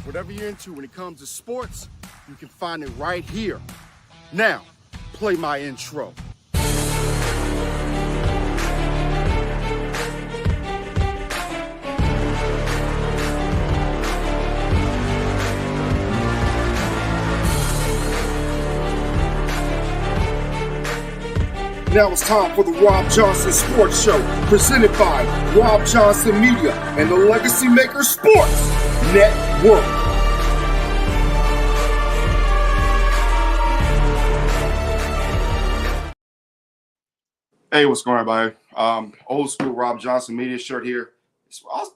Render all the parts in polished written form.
Whatever you're into when it comes to sports, you can find it right here. Now, play my intro. Now it's time for the Robb Johnson Sports Show, presented by Robb Johnson Media and the Legacy Maker Sports Network. Hey, what's going on, everybody? Old school Robb Johnson Media shirt here.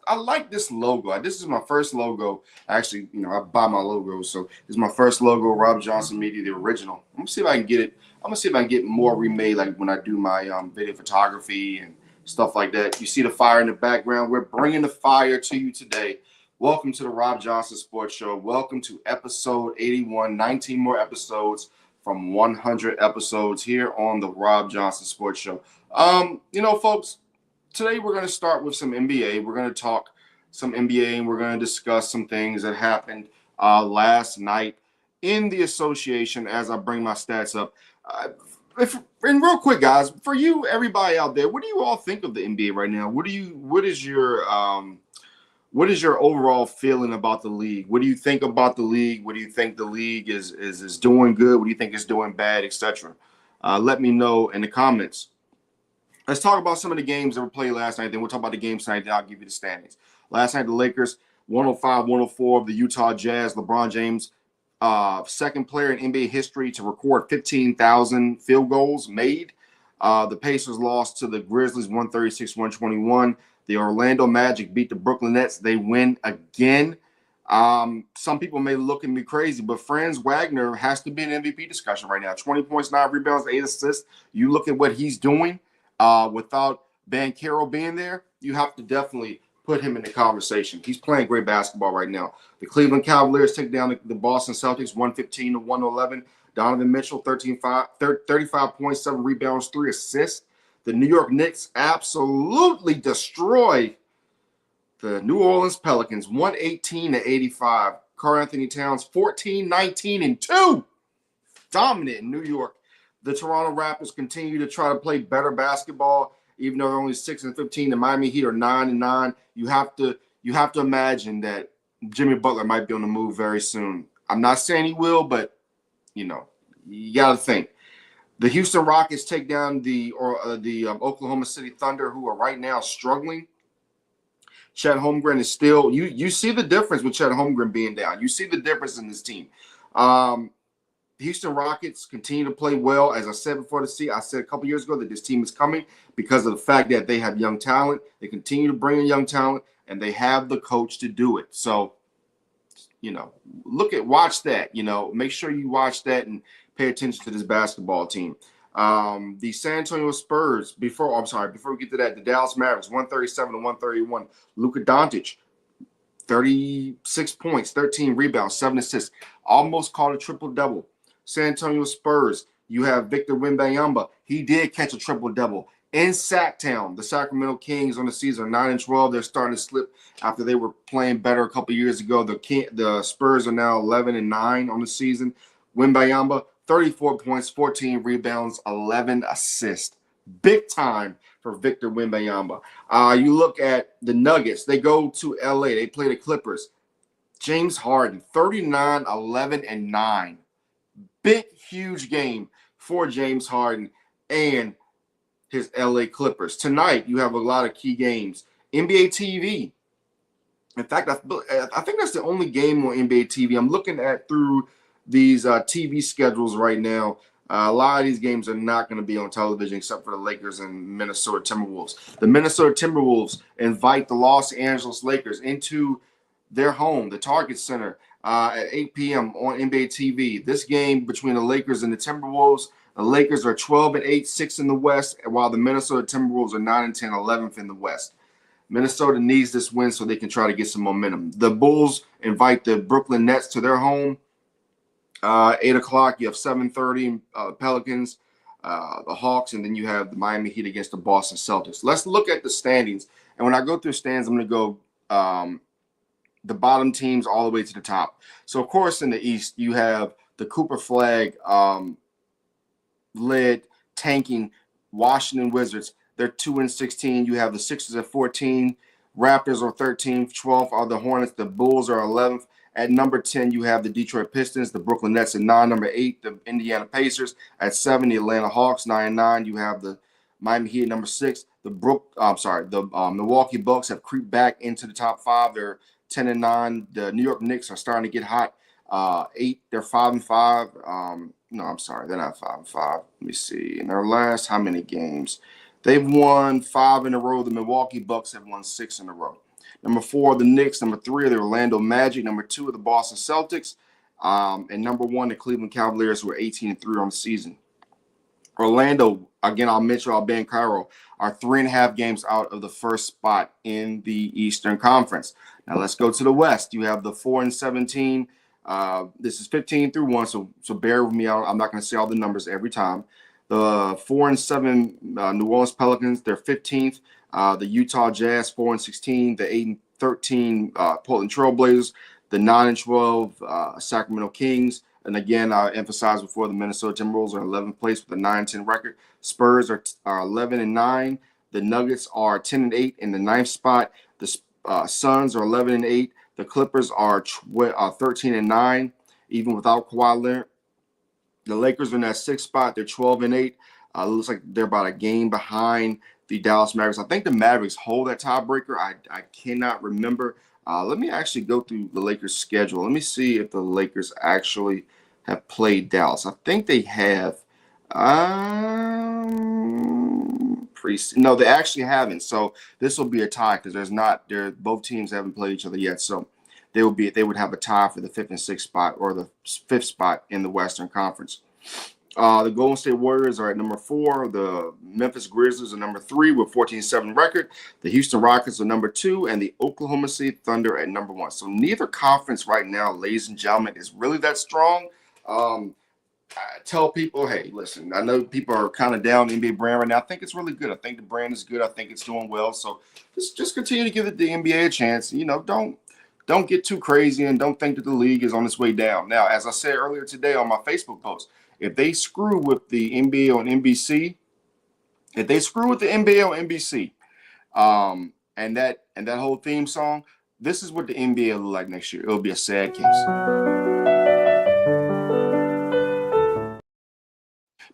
I like this logo. This is my first logo. Actually, I buy my logos, so this is my first logo, Robb Johnson Media, the original. I'm gonna see if I can get it. I'm gonna see if I can get more remade, like when I do my video photography and stuff like that. You see the fire in the background. We're bringing the fire to you today. Welcome to the Robb Johnson Sports Show. Welcome to episode 81. 19 more episodes from 100 episodes here on the Robb Johnson Sports Show. Folks, today we're going to start with some NBA. We're going to talk some NBA, and we're going to discuss some things that happened last night in the association as I bring my stats up. And real quick, guys, for you, everybody out there, what do you all think of the NBA right now? What is your overall feeling about the league? What do you think about the league? What do you think the league is doing good? What do you think is doing bad, etc.? Let me know in the comments. Let's talk about some of the games that were played last night. Then we'll talk about the games tonight. Then I'll give you the standings. Last night, the Lakers 105-104 of the Utah Jazz. LeBron James, second player in NBA history to record 15,000 field goals made. The Pacers lost to the Grizzlies 136-121. The Orlando Magic beat the Brooklyn Nets. They win again. Some people may look at me crazy, but Franz Wagner has to be an MVP discussion right now. 20 points, 9 rebounds, 8 assists. You look at what he's doing without Banchero being there, you have to definitely put him in the conversation. He's playing great basketball right now. The Cleveland Cavaliers take down the Boston Celtics 115-111. Donovan Mitchell, 35 points, 7 rebounds, 3 assists. The New York Knicks absolutely destroy the New Orleans Pelicans, 118-85. Karl-Anthony Towns, 14, 19, and 2. Dominant in New York. The Toronto Raptors continue to try to play better basketball, even though they're only 6-15. The Miami Heat are 9-9. You have to imagine that Jimmy Butler might be on the move very soon. I'm not saying he will, but you got to think. The Houston Rockets take down the Oklahoma City Thunder, who are right now struggling. Chet Holmgren is still – you see the difference with Chet Holmgren being down. You see the difference in this team. Houston Rockets continue to play well. As I said before I said a couple years ago that this team is coming because of the fact that they have young talent. They continue to bring in young talent, and they have the coach to do it. So, watch that. Make sure you watch that and pay attention to this basketball team. The San Antonio Spurs, before we get to that, the Dallas Mavericks, 137-131. Luka Doncic, 36 points, 13 rebounds, 7 assists. Almost caught a triple-double. San Antonio Spurs, you have Victor Wembanyama. He did catch a triple-double. In Sacktown, the Sacramento Kings on the season are 9-12. They're starting to slip after they were playing better a couple years ago. The Spurs are now 11-9 on the season. Wembanyama, 34 points, 14 rebounds, 11 assists. Big time for Victor Wembanyama. You look at the Nuggets. They go to L.A. They play the Clippers. James Harden, 39, 11, and 9. Big, huge game for James Harden and his L.A. Clippers. Tonight, you have a lot of key games. NBA TV. In fact, I think that's the only game on NBA TV. I'm looking at through these TV schedules right now. A lot of these games are not going to be on television except for the Lakers and Minnesota Timberwolves. The Minnesota Timberwolves invite the Los Angeles Lakers into their home, the Target Center, at 8 p.m. on NBA TV. This game between the Lakers and the Timberwolves, the Lakers are 12-8, 6 in the West, while the Minnesota Timberwolves are 9-10, 11th in the West. Minnesota needs this win so they can try to get some momentum. The Bulls invite the Brooklyn Nets to their home. 8 o'clock, you have 7:30 Pelicans, the Hawks, and then you have the Miami Heat against the Boston Celtics. Let's look at the standings. And when I go through standings, I'm going to go the bottom teams all the way to the top. So, of course, in the East, you have the Cooper Flag led tanking Washington Wizards. They're 2-16. You have the Sixers at 14. Raptors are 13th. 12th are the Hornets. The Bulls are 11th. At number 10, you have the Detroit Pistons, the Brooklyn Nets at 9. Number 8, the Indiana Pacers at 7. The Atlanta Hawks 9-9. You have the Miami Heat at number 6. The Milwaukee Bucks have creeped back into the top 5. They're 10-9. The New York Knicks are starting to get hot. 8, they're 5-5. No, I'm sorry, they're not 5-5. Let me see. In their last how many games? They've won 5 in a row. The Milwaukee Bucks have won 6 in a row. Number 4 are the Knicks. Number 3 are the Orlando Magic. Number 2 are the Boston Celtics. And number 1, the Cleveland Cavaliers, who are 18-3 on the season. Orlando, again, I'll mention Ben Cairo, are 3.5 games out of the first spot in the Eastern Conference. Now let's go to the West. You have the 4-17. This is 15-1, so bear with me. I'm not going to say all the numbers every time. The 4-7 New Orleans Pelicans, they're 15th. The Utah Jazz 4-16. The 8-13 Portland Trail Blazers. The 9-12 Sacramento Kings. And again, I emphasized before, the Minnesota Timberwolves are 11th place with a 9-10 record. Spurs are 11-9. The Nuggets are 10-8 in the 9th spot. The Suns are 11-8. The Clippers are 13-9, even without Kawhi Leonard. The Lakers are in that 6th spot. They're 12-8. It looks like they're about a game behind the Dallas Mavericks. I think the Mavericks hold that tiebreaker. I cannot remember. Let me actually go through the Lakers' schedule. Let me see if the Lakers actually have played Dallas. I think they have. No, they actually haven't. So this will be a tie because both teams haven't played each other yet. So they would have a tie for the 5th and 6th spot, or the 5th spot in the Western Conference. The Golden State Warriors are at number 4. The Memphis Grizzlies are number 3 with 14-7 record. The Houston Rockets are number 2, and the Oklahoma City Thunder at number 1. So neither conference right now, ladies and gentlemen, is really that strong. I tell people, hey, listen, I know people are kind of down the NBA brand right now. I think it's really good. I think the brand is good. I think it's doing well. So just continue to give the NBA a chance. Don't get too crazy, and don't think that the league is on its way down. Now, as I said earlier today on my Facebook post, if they screw with the NBA on NBC, and that whole theme song, this is what the NBA will look like next year. It'll be a sad case.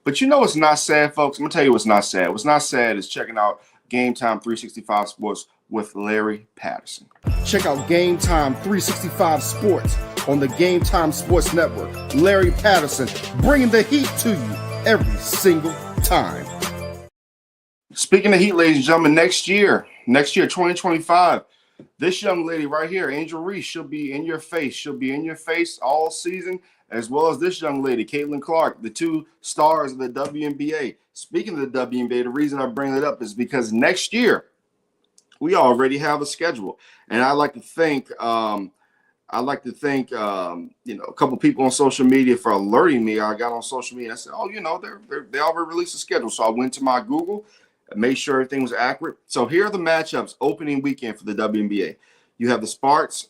But you know what's not sad, folks? I'm going to tell you what's not sad. What's not sad is checking out Game Time 365 Sports with Larry Patterson. Check out Game Time 365 Sports on the Game Time Sports Network. Larry Patterson, bringing the heat to you every single time. Speaking of heat, ladies and gentlemen, next year, 2025, this young lady right here, Angel Reese, she'll be in your face. She'll be in your face all season, as well as this young lady, Caitlin Clark, the 2 stars of the WNBA. Speaking of the WNBA, the reason I bring it up is because next year we already have a schedule, and I like to thank a couple people on social media for alerting me. I got on social media and I said, they already released a schedule. So I went to my Google and made sure everything was accurate. So here are the matchups opening weekend for the WNBA. You have the Sparks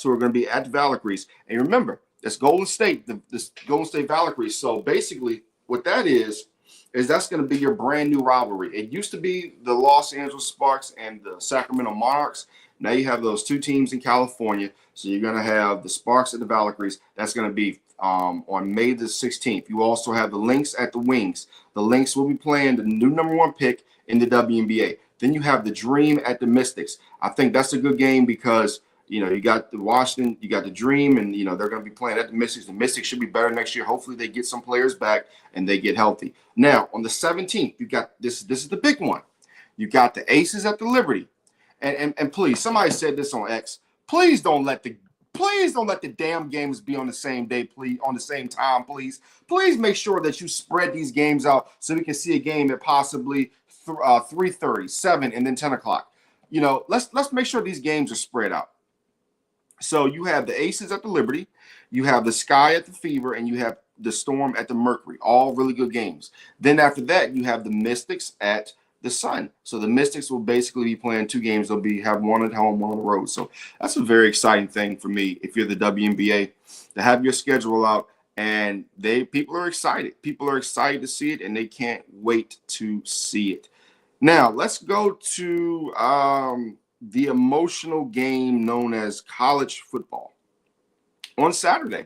who are going to be at Valkyries, and remember, it's Golden State, the Golden State Valkyries. So basically what that is that's going to be your brand new rivalry. It used to be the Los Angeles Sparks and the Sacramento Monarchs. Now you have those 2 teams in California. So you're going to have the Sparks at the Valkyries. That's going to be on May the 16th. You also have the Lynx at the Wings. The Lynx will be playing the new number 1 pick in the WNBA. Then you have the Dream at the Mystics. I think that's a good game because you got the Washington, you got the Dream, and they're going to be playing at the Mystics. The Mystics should be better next year. Hopefully they get some players back and they get healthy. Now on the 17th, you got this is the big one. You got the Aces at the Liberty. And please, somebody said this on X. Please don't let the damn games be on the same day, please, on the same time, please. Please make sure that you spread these games out so we can see a game at possibly 3:30, 7, and then 10 o'clock. Let's make sure these games are spread out. So you have the Aces at the Liberty, you have the Sky at the Fever, and you have the Storm at the Mercury. All really good games. Then after that, you have the Mystics at the Sun. So the Mystics will basically be playing 2 games. They'll have one at home, one on the road. So that's a very exciting thing for me if you're the WNBA to have your schedule out, and people are excited. People are excited to see it, and they can't wait to see it. Now let's go to the emotional game known as college football. On Saturday,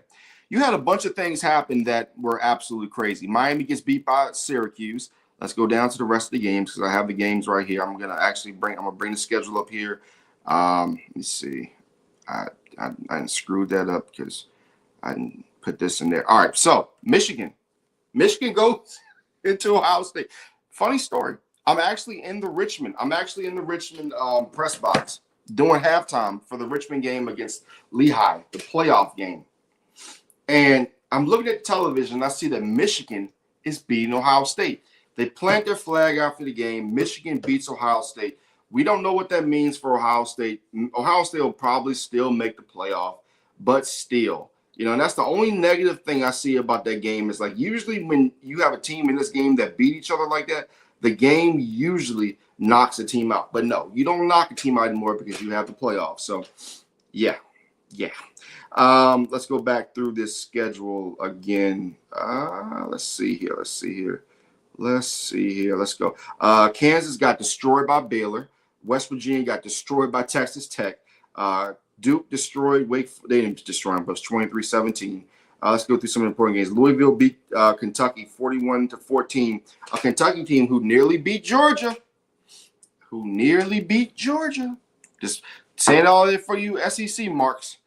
you had a bunch of things happen that were absolutely crazy. Miami gets beat by Syracuse. Let's go down to the rest of the games because I have the games right here. I'm gonna bring the schedule up here. Let me see. I screwed that up because I didn't put this in there. All right, so Michigan goes into Ohio State. Funny story. I'm actually in the Richmond press box doing halftime for the Richmond game against Lehigh, the playoff game. And I'm looking at television, and I see that Michigan is beating Ohio State. They plant their flag after the game. Michigan beats Ohio State. We don't know what that means for Ohio State. Ohio State will probably still make the playoff, but still. And that's the only negative thing I see about that game is like usually when you have a team in this game that beat each other like that, the game usually knocks a team out. But no, you don't knock a team out anymore because you have the playoffs. So, yeah. Let's go back through this schedule again. Let's see here. Let's go. Kansas got destroyed by Baylor. West Virginia got destroyed by Texas Tech. Duke destroyed Wake. They didn't destroy them, but it was 23-17. Let's go through some important games. Louisville beat Kentucky 41-14. A Kentucky team who nearly beat Georgia. Just saying all that for you SEC marks.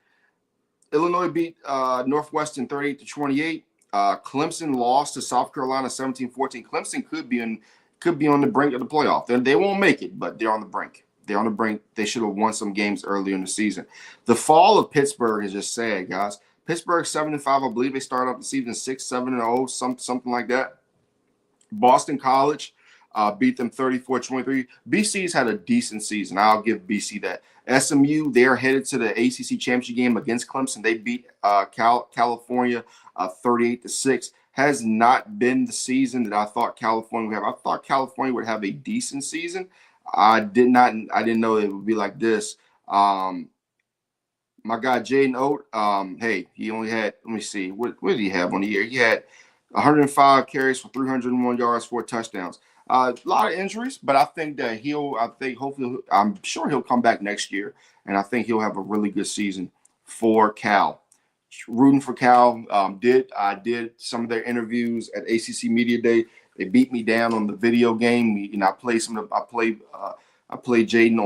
Illinois beat Northwestern 38-28. Clemson lost to South Carolina 17-14. Clemson could be on the brink of the playoff. They won't make it, but they're on the brink. They should have won some games earlier in the season. The fall of Pittsburgh is just sad, guys. Pittsburgh 7-5. I believe they started off the season 6-7-0, something like that. Boston College beat them 34-23. BC's had a decent season. I'll give BC that. SMU, they're headed to the ACC championship game against Clemson. They beat California 38-6. Has not been the season that I thought California would have. I thought California would have a decent season. I didn't know it would be like this. My guy Jaden Oat, hey, he only had, let me see, what did he have on the year? He had 105 carries for 301 yards, 4 touchdowns. A lot of injuries, but I think that I'm sure he'll come back next year, and I think he'll have a really good season for Cal. Rooting for Cal. I did some of their interviews at ACC Media Day. They beat me down on the video game. I played Jaden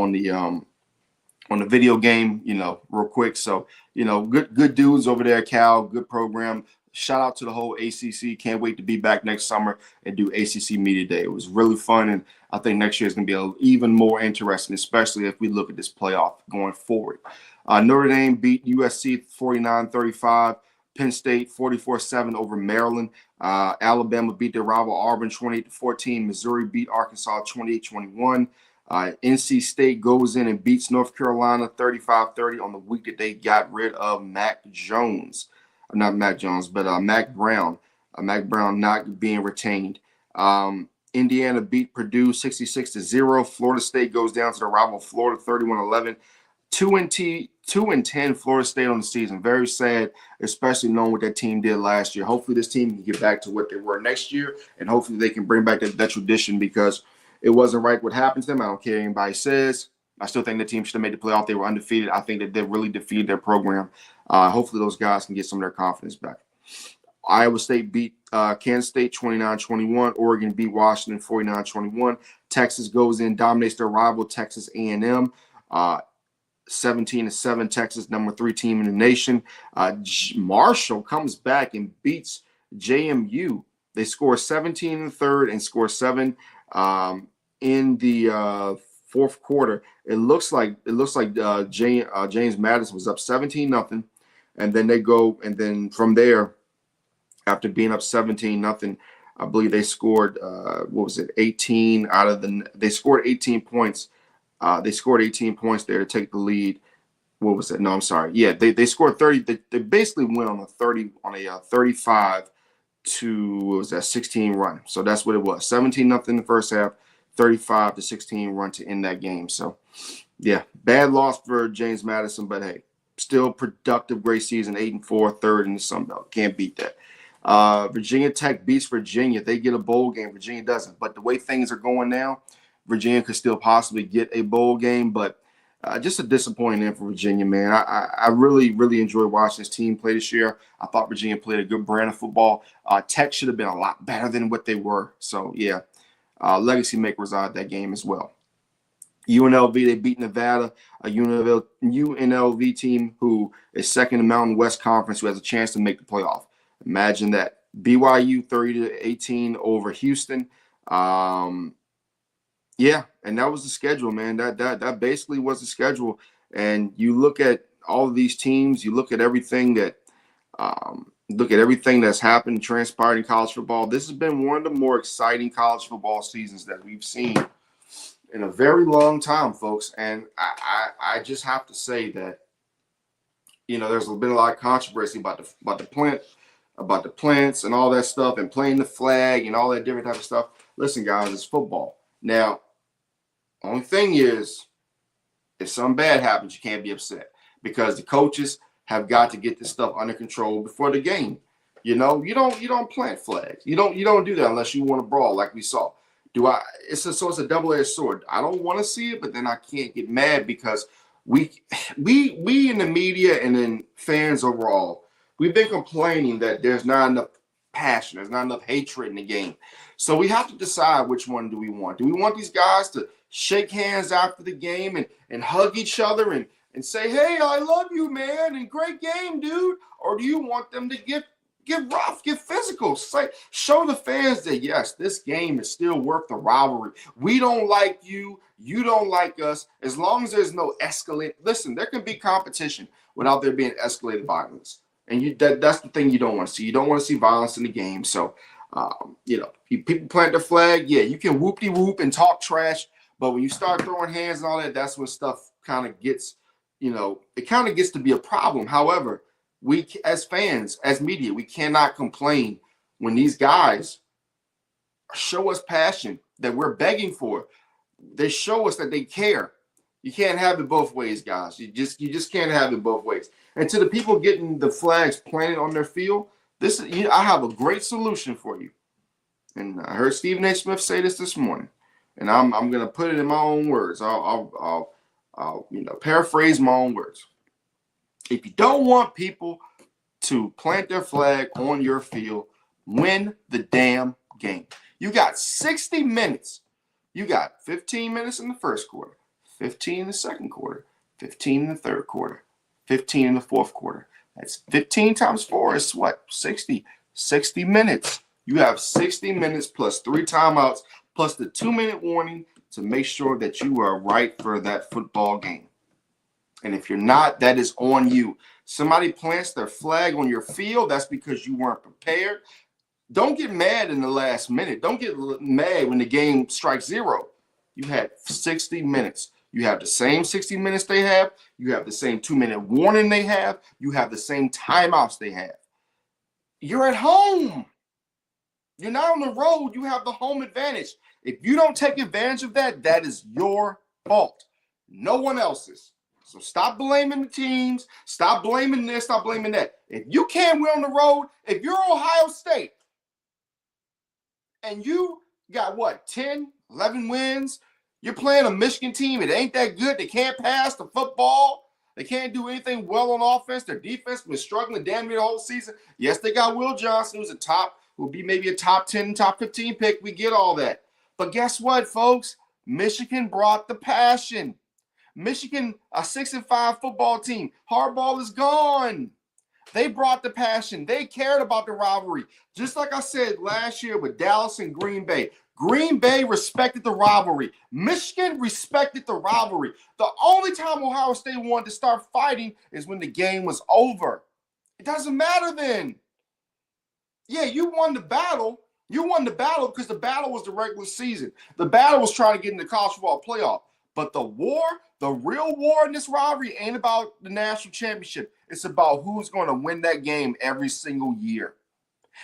on the video game, real quick. So, good dudes over there at Cal, good program. Shout out to the whole ACC. Can't wait to be back next summer and do ACC Media Day. It was really fun, and I think next year is going to be even more interesting, especially if we look at this playoff going forward. Notre Dame beat USC 49-35. Penn State 44-7 over Maryland. Alabama beat their rival Auburn 28-14. Missouri beat Arkansas 28-21. NC State goes in and beats North Carolina 35-30 on the week that they got rid of Mac Jones. Not Mac Jones, but Mac Brown. Mac Brown not being retained. Indiana beat Purdue 66-0. Florida State goes down to the rival Florida 31-11. 2-10 Florida State on the season. Very sad, especially knowing what that team did last year. Hopefully this team can get back to what they were next year, and hopefully they can bring back that tradition, because it wasn't right what happened to them. I don't care what anybody says. I still think the team should have made the playoff. They were undefeated. I think that they really defeated their program. Hopefully those guys can get some of their confidence back. Iowa State beat Kansas State 29-21. Oregon beat Washington 49-21. Texas goes in, dominates their rival Texas A&M. 17-7. Texas, number 3 team in the nation. Marshall comes back and beats JMU. They score 17 in the third and score 7 in the fourth quarter. It looks like James Madison was up 17-0, and then they go, and then from there, after being up 17-0, I believe they scored 18 out of they scored 18 points. They scored 18 points there to take the lead. What was it? No, I'm sorry. Yeah, they scored 30. They basically went on a 35 to 16 run. So that's what it was. 17-0 in the first half, 35-16 run to end that game. So, yeah, bad loss for James Madison, but hey, still productive, great season, 8-4, third in the Sun Belt. Can't beat that. Virginia Tech beats Virginia. They get a bowl game. Virginia doesn't. But the way things are going now, Virginia could still possibly get a bowl game, but just a disappointing end for Virginia, man. I really, really enjoyed watching this team play this year. I thought Virginia played a good brand of football. Tech should have been a lot better than what they were. So, yeah, legacy makers out of that game as well. UNLV, they beat Nevada, a UNLV team who is second in the Mountain West Conference, who has a chance to make the playoff. Imagine that. BYU 30-18 over Houston. Yeah, and that was the schedule, man. That basically was the schedule. And you look at all of these teams, you look at everything that's happened, transpired in college football. This has been one of the more exciting college football seasons that we've seen in a very long time, folks. And I just have to say that, there's been a lot of controversy about the plants and all that stuff, and playing the flag and all that different type of stuff. Listen, guys, it's football. Now, only thing is, if something bad happens, you can't be upset, because the coaches have got to get this stuff under control before the game. You don't plant flags. You don't do that unless you want to brawl, like we saw. It's a double-edged sword. I don't want to see it, but then I can't get mad, because we in the media and then fans overall, we've been complaining that there's not enough passion, there's not enough hatred in the game. So we have to decide, which one do we want? Do we want these guys to shake hands after the game and hug each other and say, hey, I love you, man, and great game, dude? Or do you want them to get rough, get physical, show the fans that, yes, this game is still worth the rivalry. We don't like you, you don't like us, as long as there's no escalate. Listen, there can be competition without there being escalated violence. And that's the thing you don't want to see. You don't want to see violence in the game. So, people plant their flag. Yeah, you can whoop-de-whoop and talk trash. But when you start throwing hands and all that, that's when stuff kind of gets, it kind of gets to be a problem. However, we as fans, as media, we cannot complain when these guys show us passion that we're begging for. They show us that they care. You can't have it both ways, guys. You just can't have it both ways. And to the people getting the flags planted on their field, I have a great solution for you. And I heard Stephen A. Smith say this morning, and I'm going to put it in my own words. I'll paraphrase my own words. If you don't want people to plant their flag on your field, win the damn game. You got 60 minutes. You got 15 minutes in the first quarter, 15 in the second quarter, 15 in the third quarter, 15 in the fourth quarter. That's 15 times 4 is what? 60. 60 minutes. You have 60 minutes plus 3 timeouts plus the 2-minute warning to make sure that you are right for that football game. And if you're not, that is on you. Somebody plants their flag on your field, that's because you weren't prepared. Don't get mad in the last minute. Don't get mad when the game strikes 0. You had 60 minutes. You have the same 60 minutes they have. You have the same 2-minute warning they have. You have the same timeouts they have. You're at home. You're not on the road. You have the home advantage. If you don't take advantage of that, that is your fault. No one else's. So stop blaming the teams. Stop blaming this. Stop blaming that. If you can't win on the road, if you're Ohio State and you got, 10, 11 wins, you're playing a Michigan team. It ain't that good. They can't pass the football. They can't do anything well on offense. Their defense was struggling damn near the whole season. Yes, they got Will Johnson, who's will be maybe a top 10, top 15 pick. We get all that. But guess what, folks? Michigan brought the passion. Michigan, a 6-5 football team. Harbaugh is gone. They brought the passion. They cared about the rivalry. Just like I said last year with Dallas and Green Bay. Green Bay respected the rivalry. Michigan respected the rivalry. The only time Ohio State wanted to start fighting is when the game was over. It doesn't matter then. Yeah, you won the battle. You won the battle because the battle was the regular season. The battle was trying to get in the college football playoff. But the war, the real war in this rivalry ain't about the national championship. It's about who's going to win that game every single year.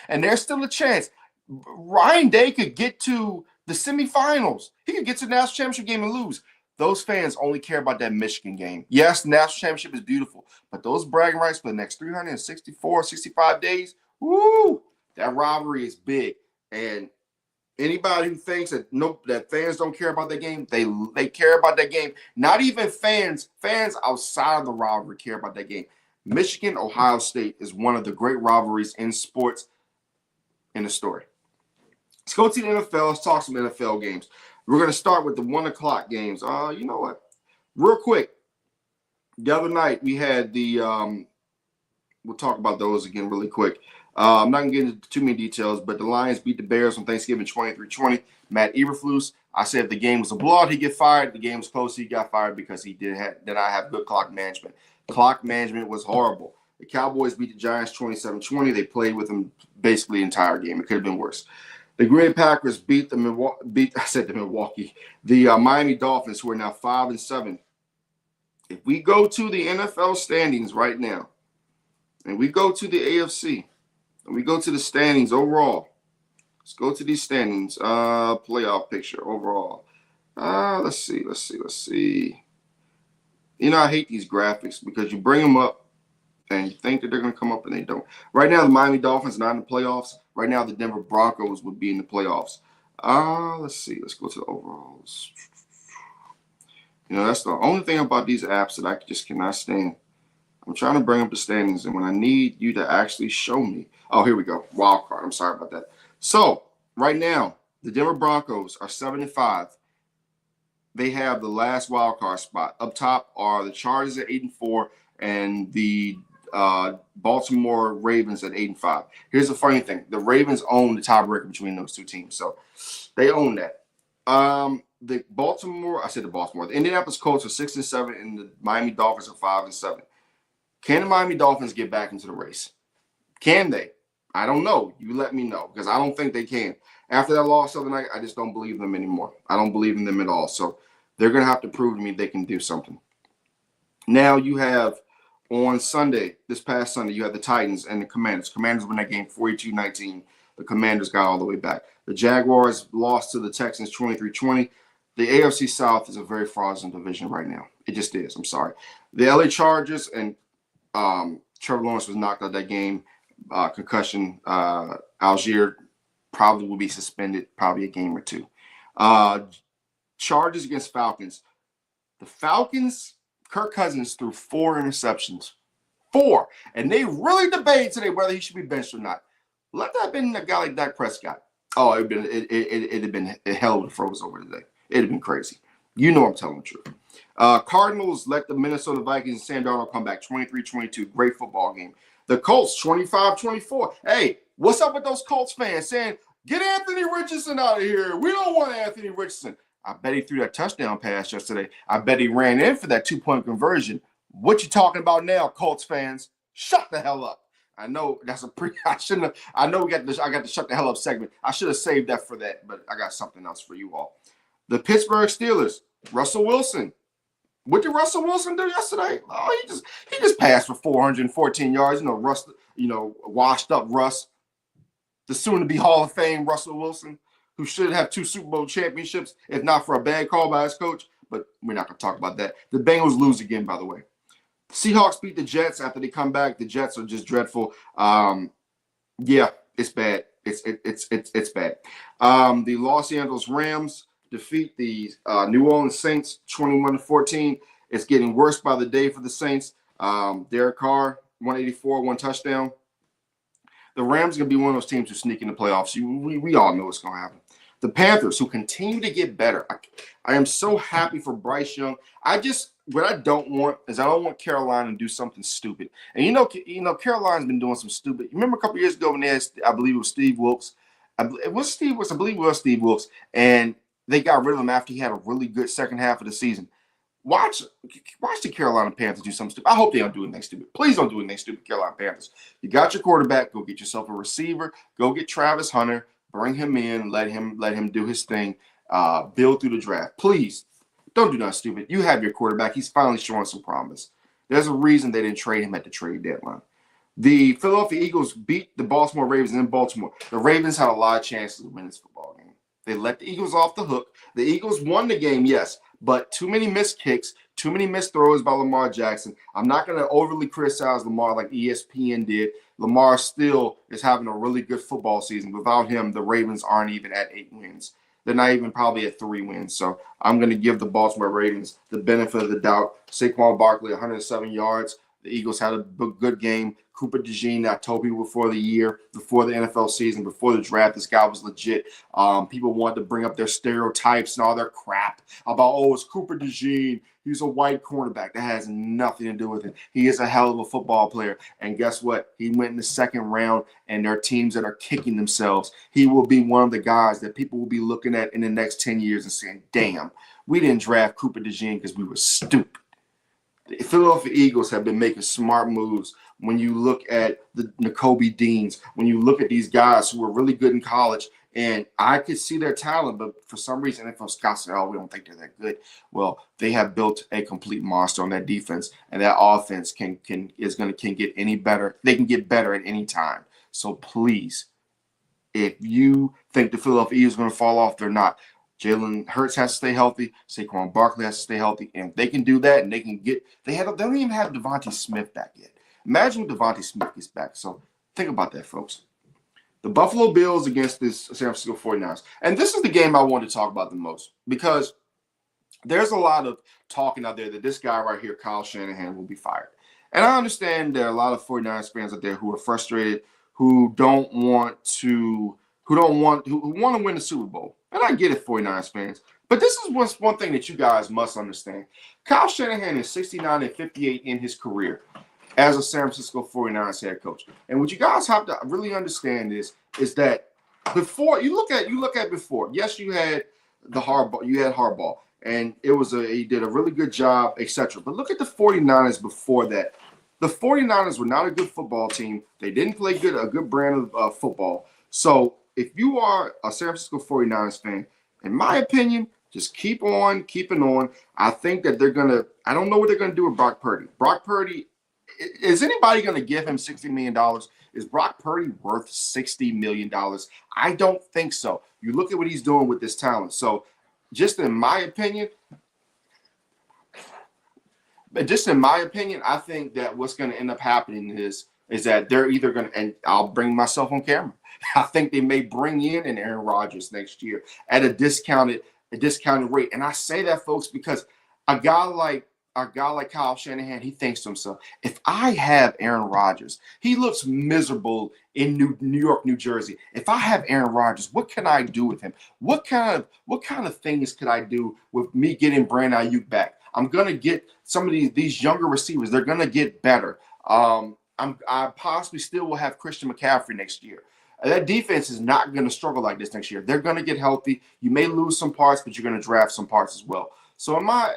And there's still a chance. Ryan Day could get to the semifinals. He could get to the national championship game and lose. Those fans only care about that Michigan game. Yes, the national championship is beautiful, but those bragging rights for the next 364, 65 days, woo, that rivalry is big. And anybody who thinks that that fans don't care about that game, they care about that game. Not even fans outside of the rivalry care about that game. Michigan, Ohio State is one of the great rivalries in sports in the story. Let's go to the NFL. Let's talk some NFL games. We're going to start with the 1 o'clock games. You know what? Real quick, the other night we had the we'll talk about those again really quick. I'm not going to get into too many details, but the Lions beat the Bears on Thanksgiving 23-20. Matt Eberflus, I said if the game was a blowout, he'd get fired. The game was close, he got fired because he did not have good clock management. Clock management was horrible. The Cowboys beat the Giants 27-20. They played with them basically the entire game. It could have been worse. The Green Bay Packers beat the Miami Dolphins, who are now 5-7. If we go to the NFL standings right now, and we go to the AFC, and we go to the standings overall, let's go to these standings, playoff picture overall. Let's see. You know, I hate these graphics because you bring them up and you think that they're going to come up and they don't. Right now, the Miami Dolphins are not in the playoffs. Right now, the Denver Broncos would be in the playoffs. Let's see. Let's go to the overalls. You know, that's the only thing about these apps that I just cannot stand. I'm trying to bring up the standings, and when I need you to actually show me. Oh, here we go. Wild card. I'm sorry about that. So, right now, the Denver Broncos are 7-5. They have the last wild card spot. Up top are the Chargers at 8-4 and the Baltimore Ravens at 8-5. Here's the funny thing: the Ravens own the tiebreaker between those two teams, so they own that. The Indianapolis Colts are 6-7, and the Miami Dolphins are 5-7. Can the Miami Dolphins get back into the race? Can they? I don't know. You let me know, because I don't think they can. After that loss the other night, I just don't believe them anymore. I don't believe in them at all. So they're going to have to prove to me they can do something. Now you have on Sunday, this past Sunday, you have the Titans and the Commanders. Commanders win that game 42-19. The Commanders got all the way back. The Jaguars lost to the Texans 23-20. The AFC South is a very fraudulent division right now. It just is. I'm sorry. The LA Chargers and Trevor Lawrence was knocked out that game. Concussion. Algier probably will be suspended, probably a game or two. Chargers against Falcons. The Falcons, Kirk Cousins threw 4 interceptions. 4. And they really debated today whether he should be benched or not. Let that have been a guy like Dak Prescott. Oh, it'd have been hell would have froze over today. It'd have been crazy. You know I'm telling the truth. Cardinals let the Minnesota Vikings and Sam Darnold come back 23-22. Great football game. The Colts 25-24. Hey, what's up with those Colts fans saying, get Anthony Richardson out of here. We don't want Anthony Richardson. I bet he threw that touchdown pass yesterday. I bet he ran in for that 2-point conversion. What you talking about now, Colts fans? Shut the hell up. I know that's I know I got the shut the hell up segment. I should have saved that for that, but I got something else for you all. The Pittsburgh Steelers, Russell Wilson. What did Russell Wilson do yesterday? Oh, he just passed for 414 yards. You know, Russ, washed up Russ, the soon-to-be Hall of Fame Russell Wilson, who should have 2 Super Bowl championships, if not for a bad call by his coach. But we're not going to talk about that. The Bengals lose again, by the way. The Seahawks beat the Jets after they come back. The Jets are just dreadful. Yeah, it's bad. It's bad. The Los Angeles Rams defeat the New Orleans Saints 21-14. It's getting worse by the day for the Saints. Derek Carr, 184, 1 touchdown. The Rams are going to be one of those teams who sneak in the playoffs. We all know what's going to happen. The Panthers, who continue to get better. I am so happy for Bryce Young. What I don't want is I don't want Carolina to do something stupid. And Carolina's been doing some stupid. You remember a couple years ago when they had, I believe it was Steve Wilkes. I believe it was Steve Wilkes. And they got rid of him after he had a really good second half of the season. Watch the Carolina Panthers do something stupid. I hope they don't do anything stupid. Please don't do anything stupid, Carolina Panthers. You got your quarterback. Go get yourself a receiver. Go get Travis Hunter. Bring him in. Let him do his thing. Build through the draft. Please don't do nothing stupid. You have your quarterback. He's finally showing some promise. There's a reason they didn't trade him at the trade deadline. The Philadelphia Eagles beat the Baltimore Ravens in Baltimore. The Ravens had a lot of chances to win this football game. They let the Eagles off the hook. The Eagles won the game, yes, but too many missed kicks, too many missed throws by Lamar Jackson. I'm not going to overly criticize Lamar like ESPN did. Lamar still is having a really good football season. Without him, the Ravens aren't even at 8 wins. They're not even probably at 3 wins. So I'm going to give the Baltimore Ravens the benefit of the doubt. Saquon Barkley, 107 yards. The Eagles had a good game. Cooper DeJean, I told people before the NFL season, before the draft, this guy was legit. People wanted to bring up their stereotypes and all their crap about, it's Cooper DeJean. He's a white cornerback. That has nothing to do with it. He is a hell of a football player. And guess what? He went in the second round, and there are teams that are kicking themselves. He will be one of the guys that people will be looking at in the next 10 years and saying, damn, we didn't draft Cooper DeJean because we were stupid. The Philadelphia Eagles have been making smart moves. When you look at the Nakobe Deans, when you look at these guys who were really good in college, and I could see their talent, but for some reason, NFL scouts say, we don't think they're that good. Well, they have built a complete monster on that defense, and that offense can get any better. They can get better at any time. So please, if you think the Philadelphia Eagles are going to fall off, they're not. Jalen Hurts has to stay healthy. Saquon Barkley has to stay healthy. And if they can do that, and they don't even have Devontae Smith back yet. Imagine when Devontae Smith gets back. So think about that, folks. The Buffalo Bills against this San Francisco 49ers. And this is the game I want to talk about the most because there's a lot of talking out there that this guy right here, Kyle Shanahan, will be fired. And I understand there are a lot of 49ers fans out there who are frustrated, who want to win the Super Bowl. And I get it, 49ers fans. But this is one thing that you guys must understand. Kyle Shanahan is 69-58 in his career as a San Francisco 49ers head coach. And what you guys have to really understand is that before you look at before, yes, you had Harbaugh, and he did a really good job, etc. But look at the 49ers before that. The 49ers were not a good football team. They didn't play a good brand of football. So if you are a San Francisco 49ers fan, in my opinion, just keep on keeping on. I think that I don't know what they're going to do with Brock Purdy. Brock Purdy, is anybody going to give him $60 million? Is Brock Purdy worth $60 million? I don't think so. You look at what he's doing with this talent. So just in my opinion, I think that what's going to end up happening is that they're either going to, and I'll bring myself on camera, I think they may bring in an Aaron Rodgers next year at a discounted rate. And I say that, folks, because a guy like Kyle Shanahan, he thinks to himself, if I have Aaron Rodgers, he looks miserable in New York, New Jersey. If I have Aaron Rodgers, what can I do with him? What kind of things could I do with me getting Brandon Ayuk back? I'm gonna get some of these younger receivers. They're gonna get better. I possibly still will have Christian McCaffrey next year. That defense is not going to struggle like this next year. They're going to get healthy. You may lose some parts, but you're going to draft some parts as well. So in my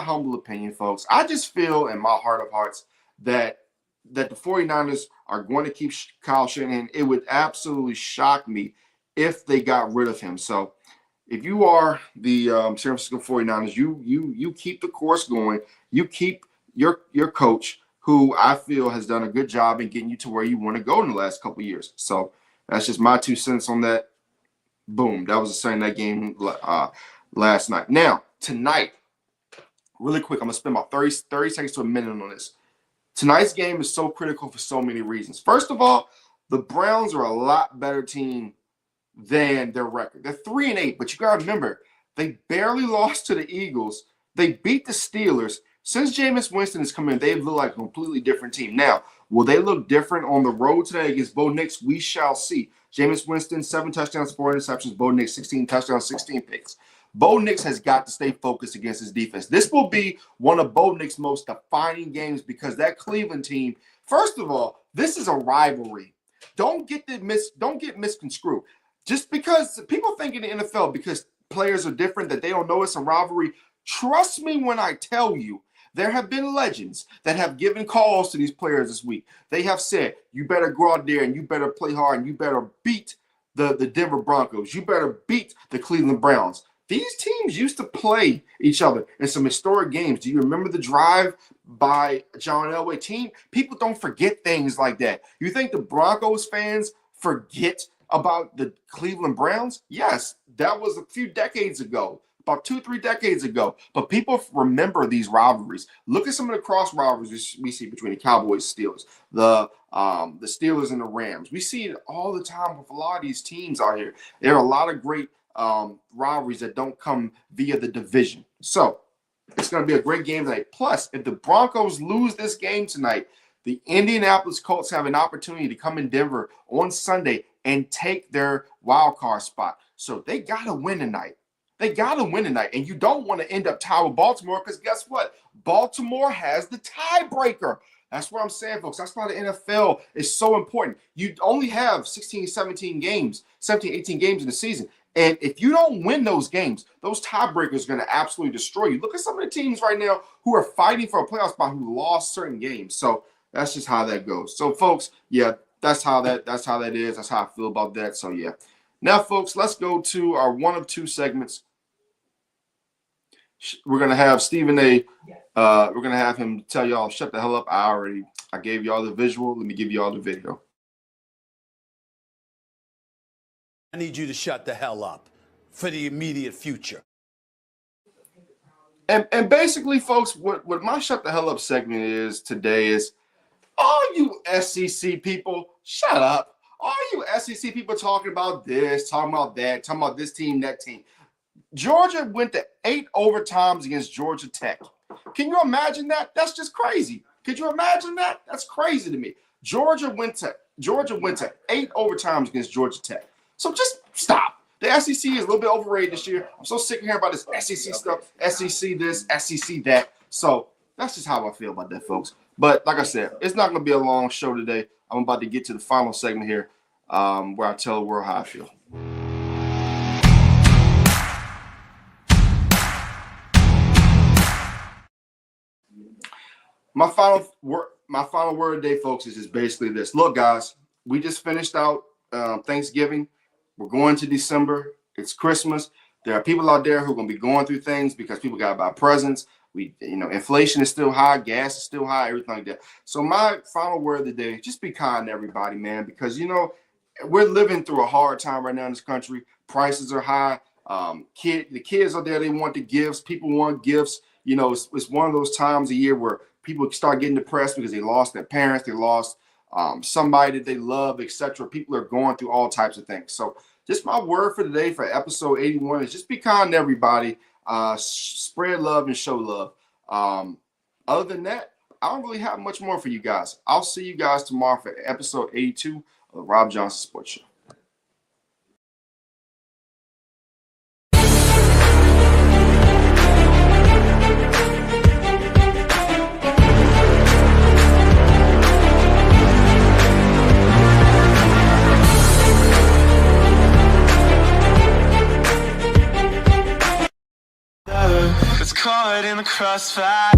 humble opinion, folks, I just feel in my heart of hearts that the 49ers are going to keep Kyle Shanahan. It would absolutely shock me if they got rid of him. So if you are the San Francisco 49ers, you keep the course going. You keep your coach, who I feel has done a good job in getting you to where you want to go in the last couple of years. So that's just my 2 cents on that. Boom. That was the Sunday night game last night. Now, tonight, really quick, I'm going to spend about 30 seconds to a minute on this. Tonight's game is so critical for so many reasons. First of all, the Browns are a lot better team than their record. They're 3-8, but you got to remember, they barely lost to the Eagles. They beat the Steelers. Since Jameis Winston has come in, they've looked like a completely different team. Now, will they look different on the road today against Bo Nix? We shall see. Jameis Winston, 7 touchdowns, 4 interceptions. Bo Nix, 16 touchdowns, 16 picks. Bo Nix has got to stay focused against his defense. This will be one of Bo Nix's most defining games because that Cleveland team, first of all, this is a rivalry. Don't get misconstrued. Just because people think in the NFL, because players are different, that they don't know it's a rivalry. Trust me when I tell you, there have been legends that have given calls to these players this week. They have said, you better go out there and you better play hard and you better beat the Denver Broncos. You better beat the Cleveland Browns. These teams used to play each other in some historic games. Do you remember the drive by John Elway team? People don't forget things like that. You think the Broncos fans forget about the Cleveland Browns? Yes, that was a few decades ago, about 2-3 decades ago. But people remember these rivalries. Look at some of the cross rivalries we see between the Cowboys and Steelers, the Steelers and the Rams. We see it all the time with a lot of these teams out here. There are a lot of great rivalries that don't come via the division. So it's going to be a great game tonight. Plus, if the Broncos lose this game tonight, the Indianapolis Colts have an opportunity to come in Denver on Sunday and take their wild card spot. So they got to win tonight. They got to win tonight. And you don't want to end up tied with Baltimore because guess what? Baltimore has the tiebreaker. That's what I'm saying, folks. That's why the NFL is so important. You only have 16, 17 games, 17, 18 games in the season. And if you don't win those games, those tiebreakers are going to absolutely destroy you. Look at some of the teams right now who are fighting for a playoff spot who lost certain games. So that's just how that goes. So, folks, yeah, that's how that is. That's how I feel about that. So, yeah. Now, folks, let's go to our one of two segments. We're going to have Stephen A. We're going to have him tell y'all, shut the hell up. I gave y'all the visual. Let me give y'all the video. I need you to shut the hell up for the immediate future. And basically, folks, what my shut the hell up segment is today is all you SEC people, shut up. All you SEC people talking about this, talking about that, talking about this team, that team. Georgia went to 8 overtimes against Georgia Tech. Can you imagine that? That's just crazy. Could you imagine that? That's crazy to me. Georgia went to 8 overtimes against Georgia Tech. So just stop. The SEC is a little bit overrated this year. I'm so sick of hearing about this SEC stuff, SEC this, SEC that. So that's just how I feel about that, folks. But like I said, it's not going to be a long show today. I'm about to get to the final segment here where I tell the world how I feel. My final word today, folks, is just basically this. Look, guys, we just finished out Thanksgiving. We're going to December. It's Christmas. There are people out there who are going to be going through things because people got to buy presents. Inflation is still high, gas is still high, everything like that. So my final word of the day, just be kind to everybody, man, because, we're living through a hard time right now in this country. Prices are high. The kids out there, they want the gifts. People want gifts. It's one of those times a year where people start getting depressed because they lost their parents, they lost somebody that they love, etc. People are going through all types of things. So just my word for today for episode 81 is just be kind to everybody. Spread love and show love. Other than that, I don't really have much more for you guys. I'll see you guys tomorrow for episode 82 of the Rob Johnson Sports Show. It's caught in the crossfire.